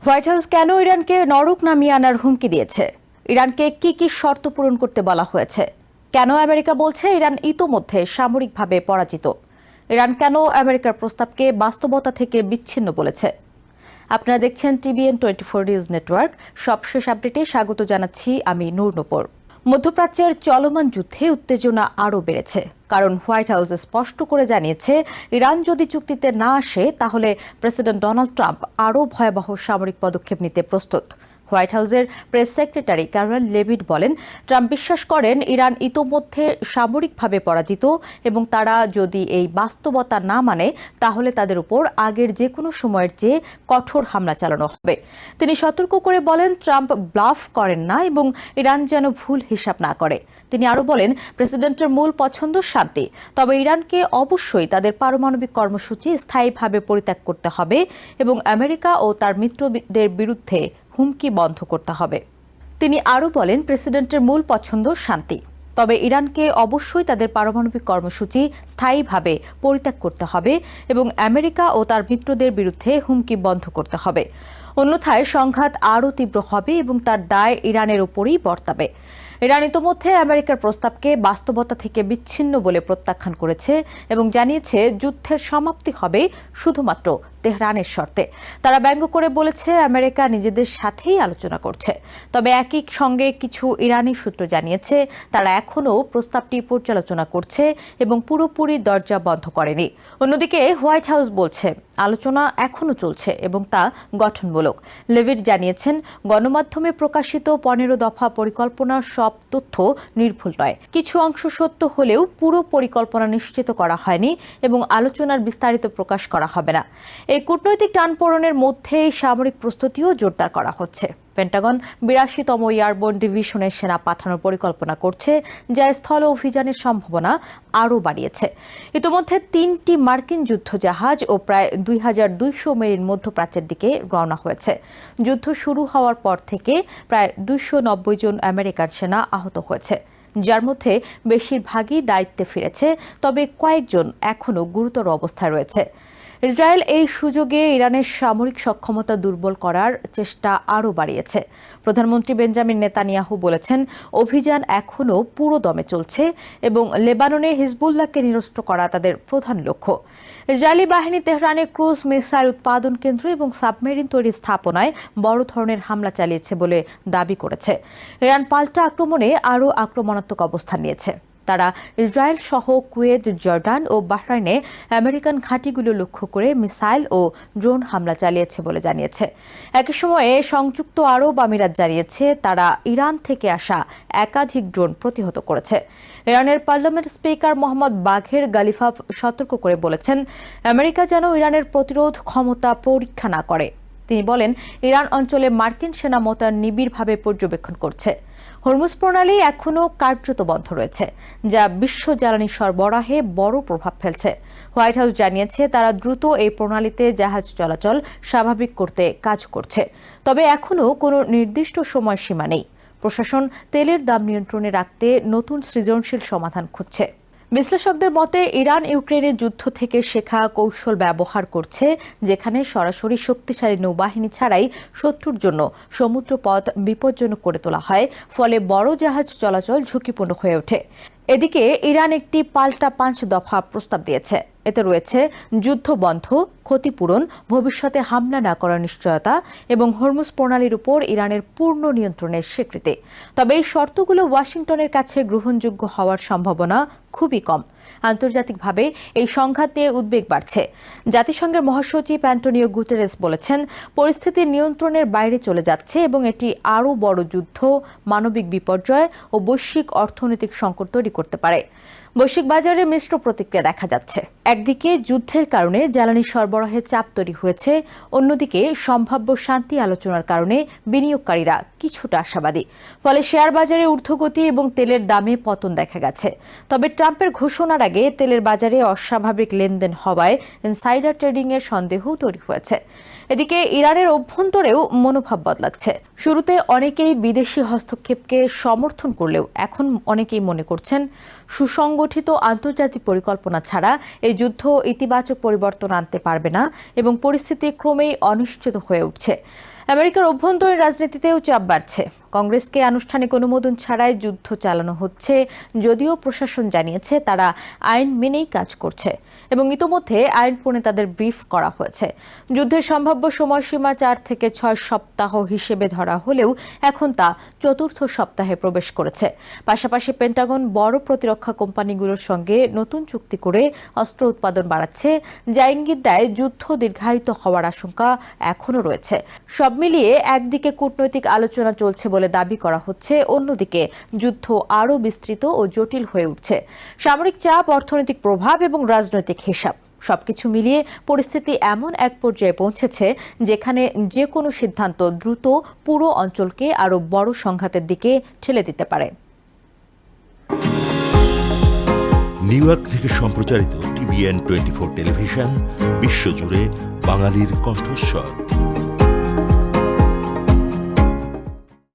White house কেন ইরানকে নরক নামিয়ে আনার হুমকি দিয়েছে? ইরানকে কি কি শর্ত পূরণ করতে বলা হয়েছে? কেন আমেরিকা বলছে ইরান ইতোমধ্যে সামরিকভাবে পরাজিত? ইরান কেন আমেরিকার প্রস্তাবকে বাস্তবতা থেকে বিচ্ছিন্ন বলেছে? আপনারা দেখছেন TVN 24 নিউজ নেটওয়ার্ক। সবশেষ আপডেটে স্বাগত জানাচ্ছি আমি নূর নূপুর। মধ্যপ্রাচ্যের চলমান যুদ্ধে উত্তেজনা আরও বেড়েছে, কারণ হোয়াইট হাউস স্পষ্ট করে জানিয়েছে ইরান যদি চুক্তিতে না আসে তাহলে প্রেসিডেন্ট ডোনাল্ড ট্রাম্প আরও ভয়াবহ সামরিক পদক্ষেপ নিতে প্রস্তুত। হোয়াইট হাউসের প্রেস সেক্রেটারি ক্যারোলিন লেভিট বলেন, ট্রাম্প বিশ্বাস করেন ইরান ইতোমধ্যে সামরিকভাবে পরাজিত এবং তারা যদি এই বাস্তবতা না মানে তাহলে তাদের উপর আগের যে কোনো সময়ের চেয়ে কঠোর হামলা চালানো হবে। তিনি সতর্ক করে বলেন, ট্রাম্প ব্লাফ করেন না এবং ইরান যেন ভুল হিসাব না করে। তিনি আরও বলেন, প্রেসিডেন্টের মূল পছন্দ শান্তি, তবে ইরানকে অবশ্যই তাদের পারমাণবিক কর্মসূচি স্থায়ীভাবে পরিত্যাগ করতে হবে এবং আমেরিকা ও তার মিত্রদের বিরুদ্ধে হুমকি বন্ধ করতে হবে। তিনি আরও বলেন, প্রেসিডেন্টের মূল পছন্দ শান্তি, তবে ইরানকে অবশ্যই তাদের পারমাণবিক কর্মসূচি স্থায়ীভাবে পরিত্যাগ করতে হবে এবং আমেরিকা ও তার মিত্রদের বিরুদ্ধে হুমকি বন্ধ করতে হবে। অন্যথায় সংঘাত আরও তীব্র হবে এবং তার দায় ইরানের উপরই বর্তাবে। ইরান ইতোমধ্যে আমেরিকার প্রস্তাবকে বাস্তবতা থেকে বিচ্ছিন্ন বলে প্রত্যাখ্যান করেছে এবং জানিয়েছে যুদ্ধের সমাপ্তি হবে শুধুমাত্র তেহরানের শর্তে। তারা ব্যঙ্গ করে বলেছে, আমেরিকা নিজেদের সাথেই আলোচনা করছে। তবে একই সঙ্গে কিছু ইরানি সূত্র জানিয়েছে তারা এখনও প্রস্তাবটি পর্যালোচনা করছে এবং পুরোপুরি দরজা বন্ধ করেনি। অন্যদিকে হোয়াইট হাউস বলছে আলোচনা এখনও চলছে এবং তা গঠনমূলক। লেভিট জানিয়েছেন, গণমাধ্যমে প্রকাশিত 15 দফা পরিকল্পনার সব তথ্য নির্ভুল নয়। কিছু অংশ সত্য হলেও পুরো পরিকল্পনা নিশ্চিত করা হয়নি এবং আলোচনার বিস্তারিত প্রকাশ করা হবে না। এই কূটনৈতিক টানপোড়েনের মধ্যেই সামরিক প্রস্তুতিও জোরদার করা হচ্ছে। পেন্টাগন 82তম এয়ারবোর্ন ডিভিশনের সেনা পাঠানোর পরিকল্পনা করছে, যা স্থল অভিযানের সম্ভাবনা আরও বাড়িয়েছে। ইতিমধ্যে 3টি মার্কিন যুদ্ধজাহাজ ও প্রায় 2200 মেরিন মধ্যপ্রাচ্যের দিকে রওনা হয়েছে। যুদ্ধ শুরু হওয়ার পর থেকে প্রায় 290 জন আমেরিকান সেনা আহত হয়েছে, যার মধ্যে বেশিরভাগই দায়িত্বে ফিরেছে, তবে কয়েকজন এখনও গুরুতর অবস্থায় রয়েছে। ইসরায়েল এই সুযোগে ইরানের সামরিক সক্ষমতা দুর্বল করার চেষ্টা আরও বাড়িয়েছে। প্রধানমন্ত্রী বেঞ্জামিন নেতানিয়াহু বলেছেন, অভিযান এখনও পুরো দমে চলছে এবং লেবাননে হিজবুল্লাহকে নিরস্ত করা তাদের প্রধান লক্ষ্য। ইসরায়েলি বাহিনী তেহরানে ক্রুজ মিসাইল উৎপাদন কেন্দ্র এবং সাবমেরিন তৈরি স্থাপনায় বড় ধরনের হামলা চালিয়েছে বলে দাবি করেছে। ইরান পাল্টা আক্রমণে আরও আক্রমণাত্মক অবস্থান নিয়েছে। তারা ইসরায়েল সহ কুয়েত, জর্ডান ও বাহরাইনে আমেরিকান ঘাঁটিগুলো লক্ষ্য করে মিসাইল ও ড্রোন হামলা চালিয়েছে বলে জানিয়েছে। একই সময়ে সংযুক্ত আরব আমিরাত জানিয়েছে তারা ইরান থেকে আসা একাধিক ড্রোন প্রতিহত করেছে। ইরানের পার্লামেন্ট স্পিকার মোহাম্মদ বাঘের গালিফাভ সতর্ক করে বলেছেন, আমেরিকা যেন ইরানের প্রতিরোধ ক্ষমতা পরীক্ষা না করে। তিনি বলেন, ইরান অঞ্চলে মার্কিন সেনা মোতায়েন নিবিড়ভাবে পর্যবেক্ষণ করছে। হরমুজ প্রণালী এখনও কার্যত বন্ধ রয়েছে, যা বিশ্ব জ্বালানি সরবরাহে বড় প্রভাব ফেলছে। হোয়াইট হাউস জানিয়েছে তারা দ্রুত এই প্রণালীতে জাহাজ চলাচল স্বাভাবিক করতে কাজ করছে, তবে এখনও কোনো নির্দিষ্ট সময়সীমা নেই। প্রশাসন তেলের দাম নিয়ন্ত্রণে রাখতে নতুন সৃজনশীল সমাধান খুঁজছে। বিশ্লেষকদের মতে, ইরান ইউক্রেনের যুদ্ধ থেকে শেখা কৌশল ব্যবহার করছে, যেখানে সরাসরি শক্তিশালী নৌবাহিনী ছাড়াই শত্রুর জন্য সমুদ্রপথ বিপজ্জনক করে তোলা হয়, ফলে বড় জাহাজ চলাচল ঝুঁকিপূর্ণ হয়ে ওঠে। এদিকে ইরান একটি পাল্টা 5 দফা প্রস্তাব দিয়েছে। এতে রয়েছে যুদ্ধ বন্ধ, ক্ষতিপূরণ, ভবিষ্যতে হামলা না করার নিশ্চয়তা এবং হরমুজ প্রণালীর উপর ইরানের পূর্ণ নিয়ন্ত্রণের স্বীকৃতি। তবে এই শর্তগুলো ওয়াশিংটনের কাছে গ্রহণযোগ্য হওয়ার সম্ভাবনা খুবই কম। আন্তর্জাতিকভাবে এই সংঘাত নিয়ে উদ্বেগ বাড়ছে। জাতিসংঘের মহাসচিব অ্যান্টোনিও গুতেরেস বলেছেন, পরিস্থিতি নিয়ন্ত্রণের বাইরে চলে যাচ্ছে এবং এটি আরও বড় যুদ্ধ, মানবিক বিপর্যয় ও বৈশ্বিক অর্থনৈতিক সংকট তৈরি করতে পারে। বৈশ্বিক বাজারে মিশ্র প্রতিক্রিয়া দেখা যাচ্ছে। একদিকে যুদ্ধের কারণে জ্বালানি সরবরাহে চাপ তৈরি হয়েছে, অন্যদিকে সম্ভাব্য শান্তি আলোচনার কারণে বিনিয়োগকারীরা কিছুটা আশাবাদী। ফলে শেয়ার বাজারে ঊর্ধ্বগতি এবং তেলের দামে পতন দেখা গেছে। তবে ট্রাম্পের ঘোষণার আগে তেলের বাজারে অস্বাভাবিক লেনদেন হওয়ায় ইনসাইডার ট্রেডিংয়ের সন্দেহ তৈরি হয়েছে। এদিকে ইরানের অভ্যন্তরেও মনোভাব বদলাচ্ছে। শুরুতে অনেকেই বিদেশি হস্তক্ষেপকে সমর্থন করলেও এখন অনেকেই মনে করছেন সুসংগঠিত আন্তর্জাতিক পরিকল্পনা ছাড়া এই যুদ্ধ ইতিবাচক পরিবর্তন আনতে পারবে না এবং পরিস্থিতি ক্রমেই অনিশ্চিত হয়ে উঠছে। আমেরিকার অভ্যন্তরীণ রাজনীতিতেও চাপ বাড়ছে। কংগ্রেসকে আনুষ্ঠানিক অনুমোদন ছাড়াই যুদ্ধ চালানো হচ্ছে, যদিও প্রশাসন জানিয়েছে তারা আইন মেনেই কাজ করছে এবং ইতোমধ্যে আইন প্রণেতাদের ব্রিফ করা হয়েছে। যুদ্ধের সম্ভাব্য সময়সীমা 4 থেকে 6 সপ্তাহ হিসেবে ধরা হলেও এখন তা চতুর্থ সপ্তাহে প্রবেশ করেছে। পাশাপাশি পেন্টাগন বড় প্রতিরক্ষা কোম্পানিগুলোর সঙ্গে নতুন চুক্তি করে অস্ত্র উৎপাদন বাড়াচ্ছে, যা ইঙ্গিত দেয় যুদ্ধ দীর্ঘায়িত হওয়ার আশঙ্কা এখনও রয়েছে। সব মিলিয়ে একদিকে কূটনৈতিক আলোচনা চলছে বলে দাবি করা হচ্ছে, অন্যদিকে যুদ্ধ আরও বিস্তৃত ও জটিল হয়ে উঠছে। সামরিক চাপ, অর্থনৈতিক প্রভাব এবং রাজনৈতিক হিসাব সবকিছু মিলিয়ে পরিস্থিতি এমন এক পর্যায়ে পৌঁছেছে যেখানে যে কোনো সিদ্ধান্ত দ্রুত পুরো অঞ্চলকে আরও বড় সংঘাতের দিকে ঠেলে দিতে পারে। নিউ ইয়র্ক থেকে সম্প্রচারিত TVN 24 টেলিভিশন বিশ্বজুড়ে বাঙালির কণ্ঠস্বর।